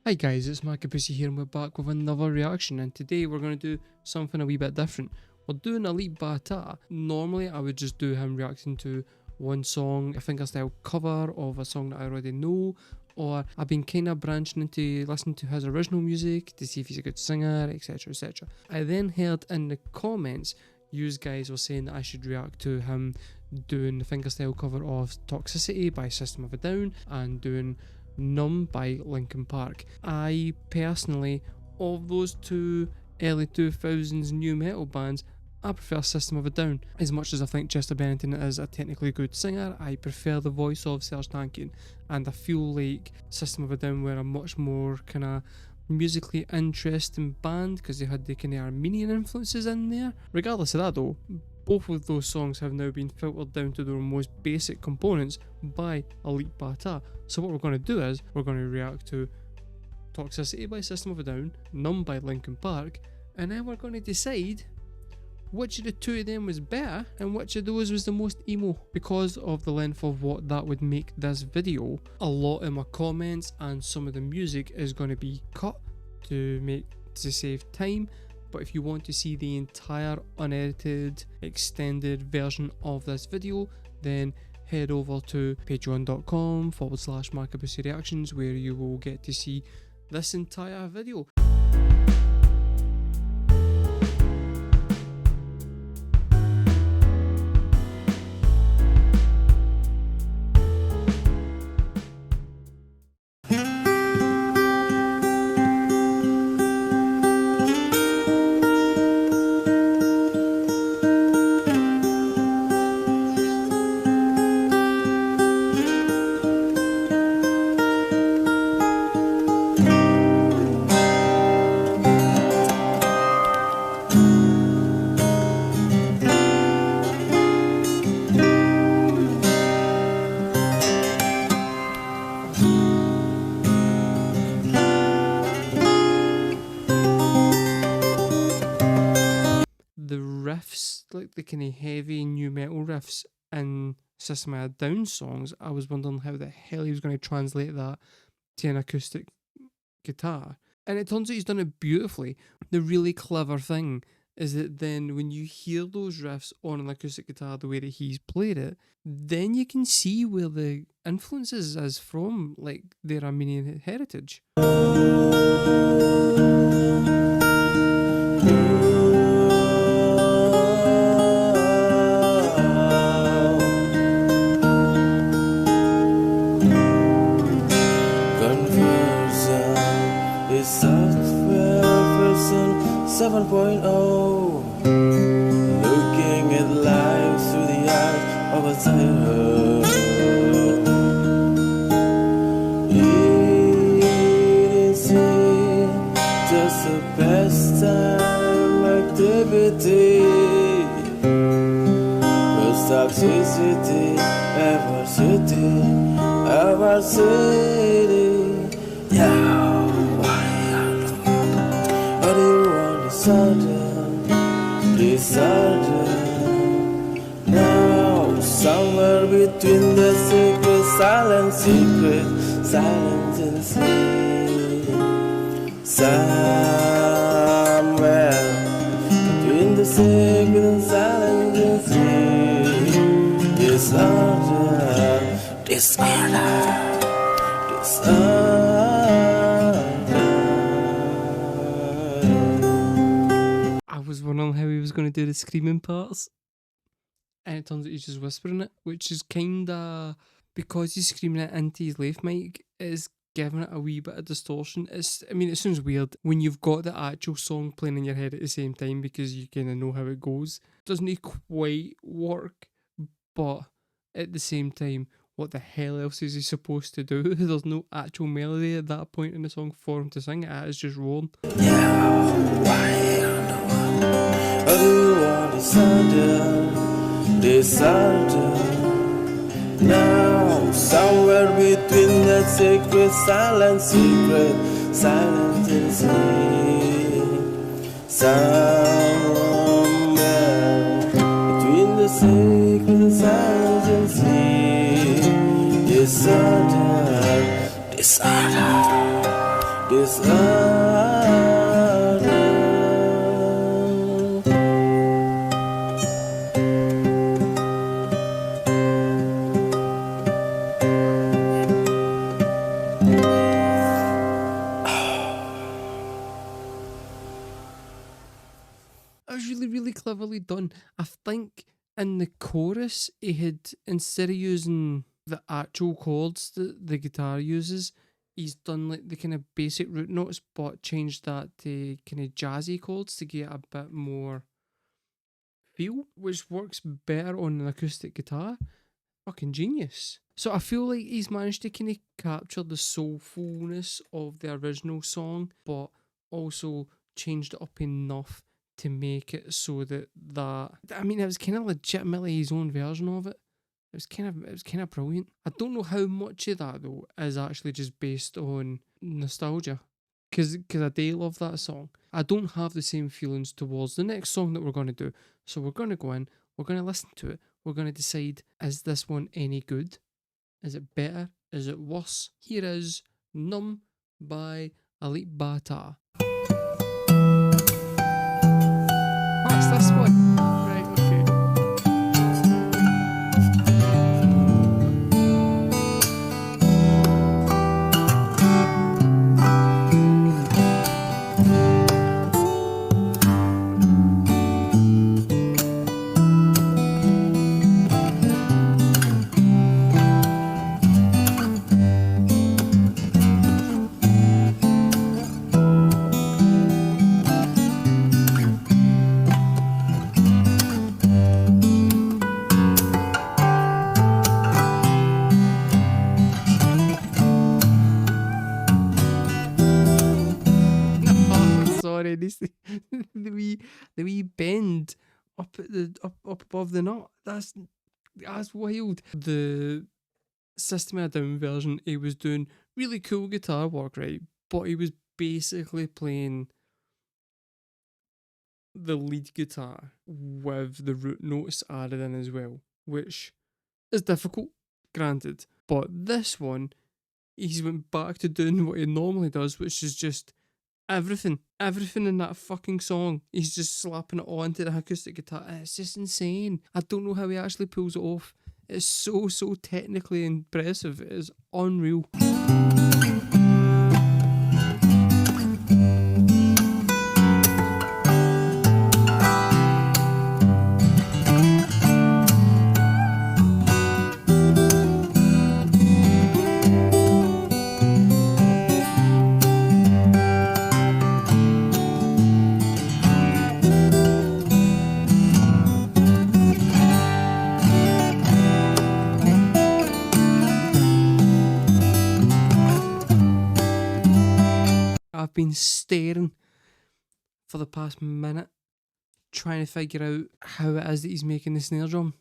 Hi guys, it's markabusi here and we're back with another reaction, and today we're going to do something a wee bit different. We're doing Alip. Normally I would just do him reacting to one song, a fingerstyle cover of a song that I already know, or I've been kind of branching into listening to his original music to see if he's a good singer, etc, etc. I then heard in the comments you guys were saying that I should react to him doing the fingerstyle cover of Toxicity by System of a Down and doing Numb by Linkin Park. I personally, of those two early 2000s new metal bands, I prefer System of a Down. As much as I think Chester Bennington is a technically good singer, I prefer the voice of Serge Tankian, and I feel like System of a Down were a much more kind of musically interesting band because they had the kind of Armenian influences in there. Regardless of that though, both of those songs have now been filtered down to their most basic components by Alip. So what we're going to do is, we're going to react to Toxicity by System of a Down, Numb by Linkin Park, and then we're going to decide which of the two of them was better and which of those was the most emo. Because of the length of what that would make this video, a lot of my comments and some of the music is going to be cut to save time. But if you want to see the entire unedited extended version of this video, then head over to patreon.com/markabusi reactions, where you will get to see this entire video. The riffs, like the kind of heavy new metal riffs in System of a Down songs, I was wondering how the hell he was going to translate that to an acoustic guitar. And it turns out he's done it beautifully. The really clever thing is that then when you hear those riffs on an acoustic guitar the way that he's played it, then you can see where the influences is from, like their Armenian heritage. Version 7.0, looking at life through the eyes of a child. Eating just a pastime activity. With toxicity, ever city, yeah. Sudden, now somewhere between the secret, silent and sleep. Somewhere between the secret and silent and sleep. Disorder. I was wondering how he was going to do the screaming parts, and it turns out he's just whispering it, which is kinda, because he's screaming it into his left mic, is giving it a wee bit of distortion. It sounds weird when you've got the actual song playing in your head at the same time because you kind of know how it goes. Doesn't quite work, but at the same time, what the hell else is he supposed to do? There's no actual melody at that point in the song for him to sing it at, it's just rolling. Disorder. Now somewhere between that secret, silent and sleep. Somewhere between the secret, silence and sleep. Disorder. is honor. That was really, really cleverly done. I think in the chorus, he had, instead of using the actual chords that the guitar uses, he's done like the kind of basic root notes, but changed that to kind of jazzy chords to get a bit more feel, which works better on an acoustic guitar. Fucking genius. So I feel like he's managed to kind of capture the soulfulness of the original song, but also changed it up enough to make it so that I mean, it was kind of legitimately his own version of it. It was kind of brilliant. I don't know how much of that though is actually just based on nostalgia, because I do love that song. I don't have the same feelings towards the next song that we're going to do. So we're going to go in, we're going to listen to it, we're going to decide, is this one any good? Is it better? Is it worse? Here is Numb by Alip. What's this one? Right, okay. Sorry, the wee bend up at the up above the nut. That's wild. The System of a Down version, he was doing really cool guitar work, right? But he was basically playing the lead guitar with the root notes added in as well, which is difficult, granted. But this one, he's went back to doing what he normally does, which is just everything in that fucking song. He's just slapping it onto the acoustic guitar. It's just insane. I don't know how he actually pulls it off. It's so technically impressive. It is unreal. I've been staring for the past minute trying to figure out how it is that he's making the snare drum.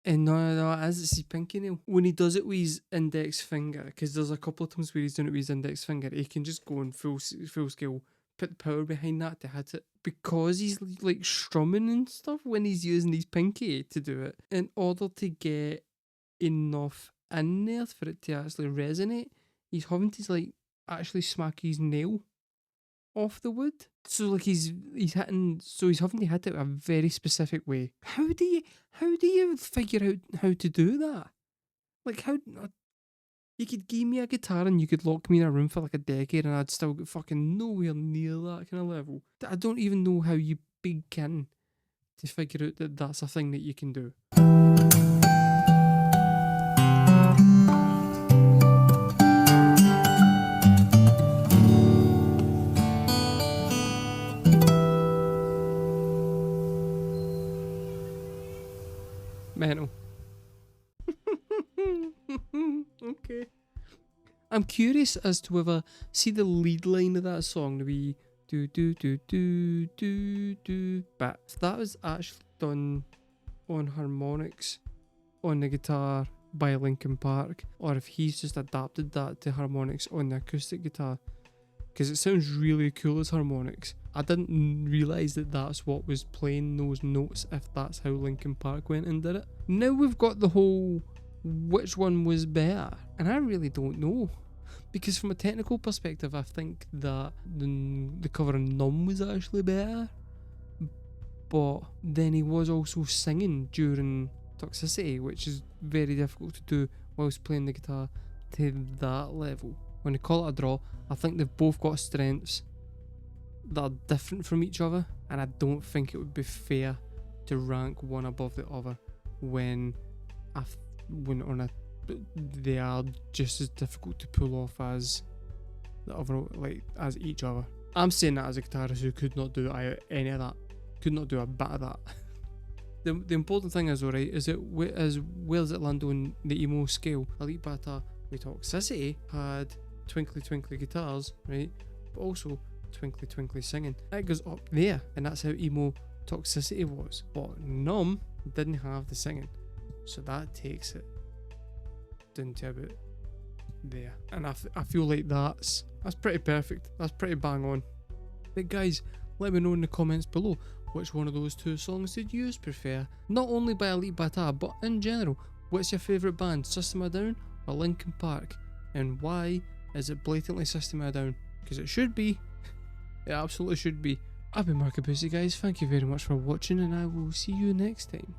And no, it is, it's his pinky nail. When he does it with his index finger, because there's a couple of times where he's doing it with his index finger, he can just go in full scale, put the power behind that to hit it. Because he's like strumming and stuff when he's using his pinky to do it, in order to get enough in there for it to actually resonate, he's having to like actually smack his nail off the wood. So like he's having to hit it a very specific way. How do you figure out how to do that? Like, how you could give me a guitar and you could lock me in a room for like a decade and I'd still get fucking nowhere near that kind of level. I don't even know how you begin to figure out that that's a thing that you can do. Mental. Okay. I'm curious as to whether, see the lead line of that song, the wee do do do do do do, but if that was actually done on harmonics on the guitar by Linkin Park, or if he's just adapted that to harmonics on the acoustic guitar, because it sounds really cool as harmonics. I didn't realise that that's what was playing those notes, if that's how Linkin Park went and did it. Now we've got the whole which one was better, and I really don't know. because from a technical perspective, I think that the cover of Numb was actually better. But then he was also singing during Toxicity, which is very difficult to do whilst playing the guitar to that level. When they call it a draw, I think they've both got strengths that are different from each other, and I don't think it would be fair to rank one above the other when they are just as difficult to pull off as the other, like as each other. I'm saying that as a guitarist who could not do any of that, could not do a bit of that. The important thing is, alright, is that as well as it landed on the emo scale, Alip Ba with Toxicity had twinkly twinkly guitars, right, but also twinkly twinkly singing. It goes up there, and that's how emo Toxicity was. But Numb didn't have the singing, so that takes it down to about there. And I feel like that's pretty perfect. That's pretty bang on. But guys, let me know in the comments below, which one of those two songs did you prefer? Not only by Alip Ba, but in general, what's your favourite band, System of a Down or Linkin Park? And why is it blatantly System of a Down? Because it should be. It absolutely should be. I've been markabusi, guys. Thank you very much for watching, and I will see you next time.